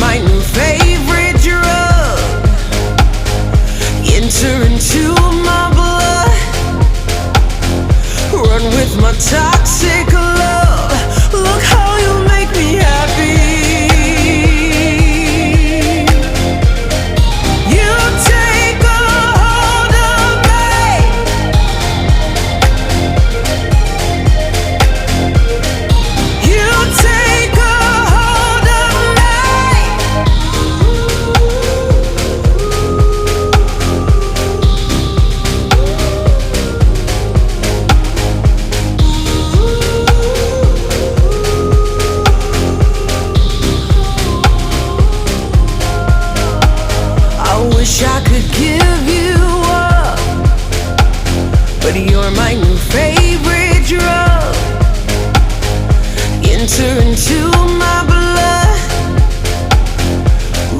my new favorite drug. Enter into my blood, run with my toxic love. Look how you make me happy. You take a hold of me. You take a hold of me. I wish I could give you up, but you're my new favorite drug. Enter into my blood,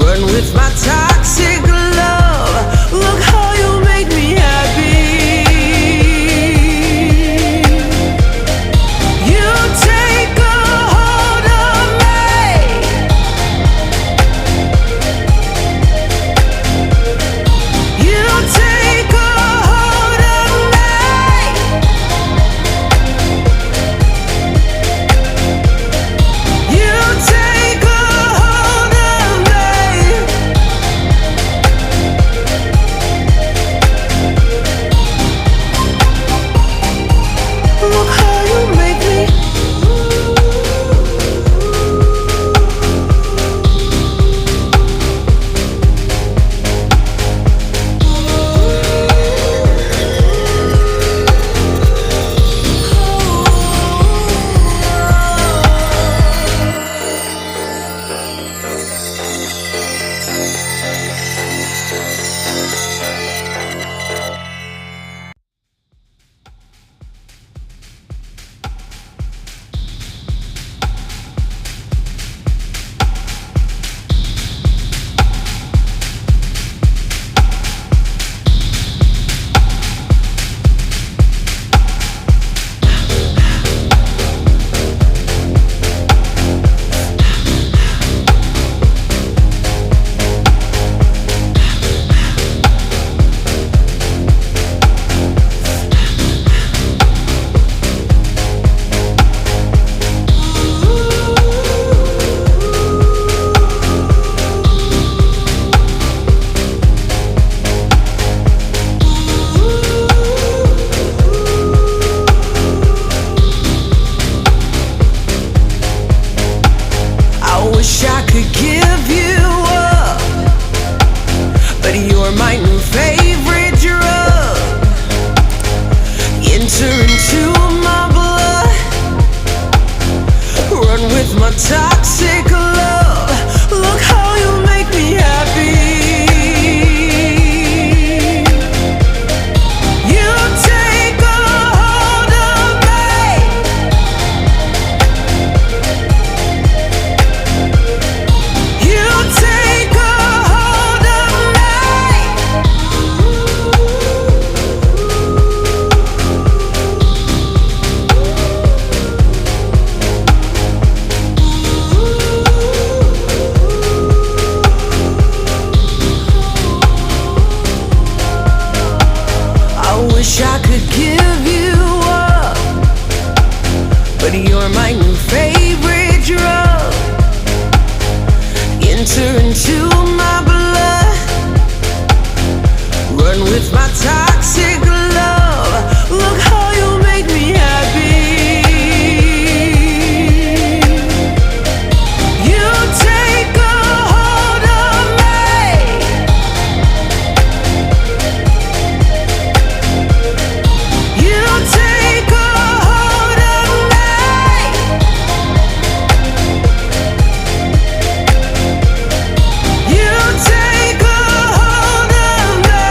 run with my toxic love. Look how you make me happy. You take a hold of me. You take a hold of me. You take a hold of me. Look how you make me. I wish I could give you up, but you're my new favorite drug. Enter into my blood, run with my toxic love. Look how you make me happy. You take a hold of me. You take a hold of me. I wish I could give you up, but you're my new favorite drug. Enter into my blood, run with my toxic love. Look how you make me happy. You take a hold of me. You take a hold of me. You take a hold of me.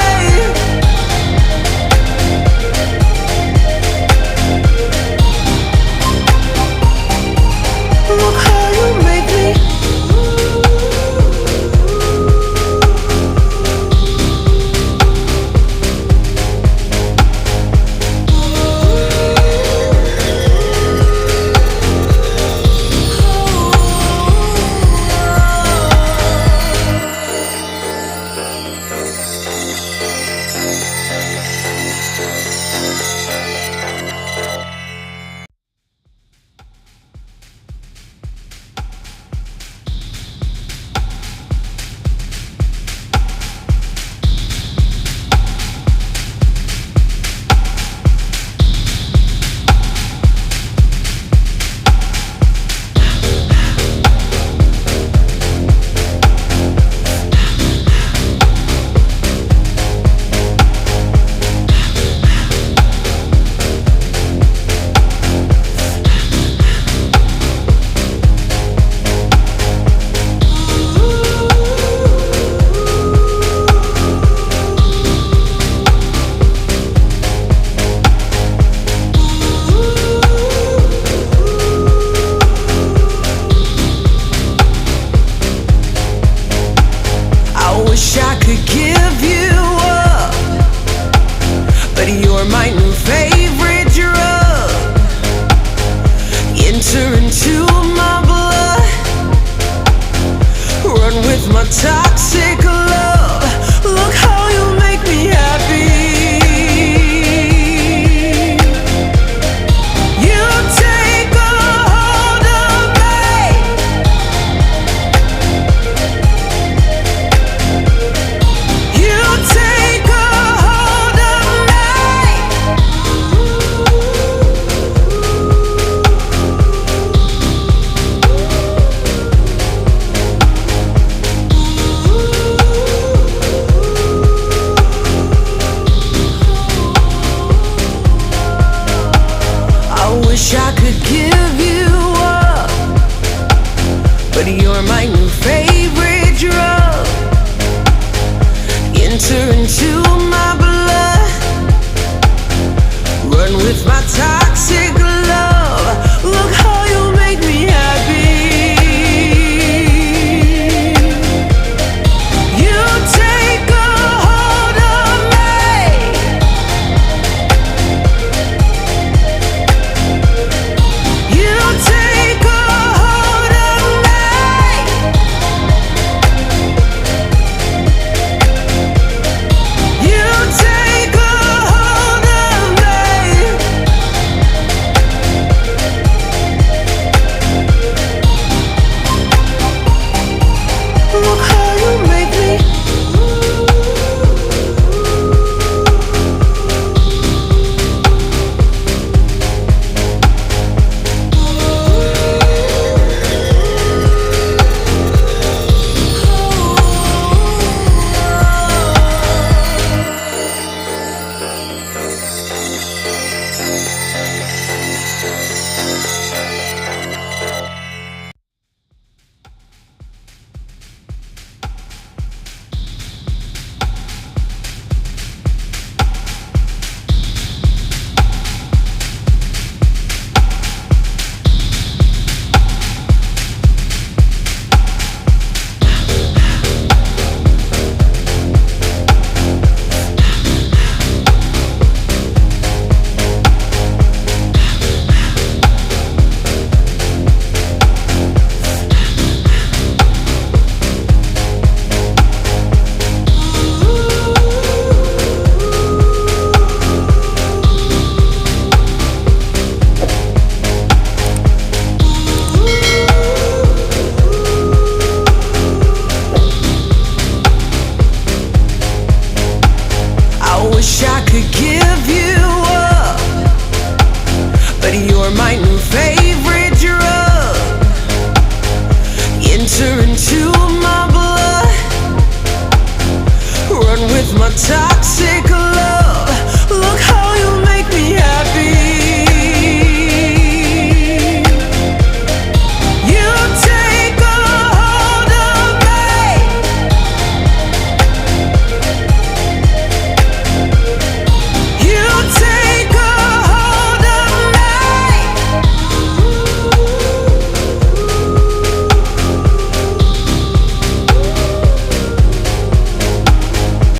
Run with my toxic love. Look how you make me happy. You take a hold of me. You take a hold of me. I wish I could give you up, but you're my new favorite drug. Enter into my blood. Run with my toxic love. Look how you make me happy. You take a hold of me. You take a hold of me. You take a hold of me. Look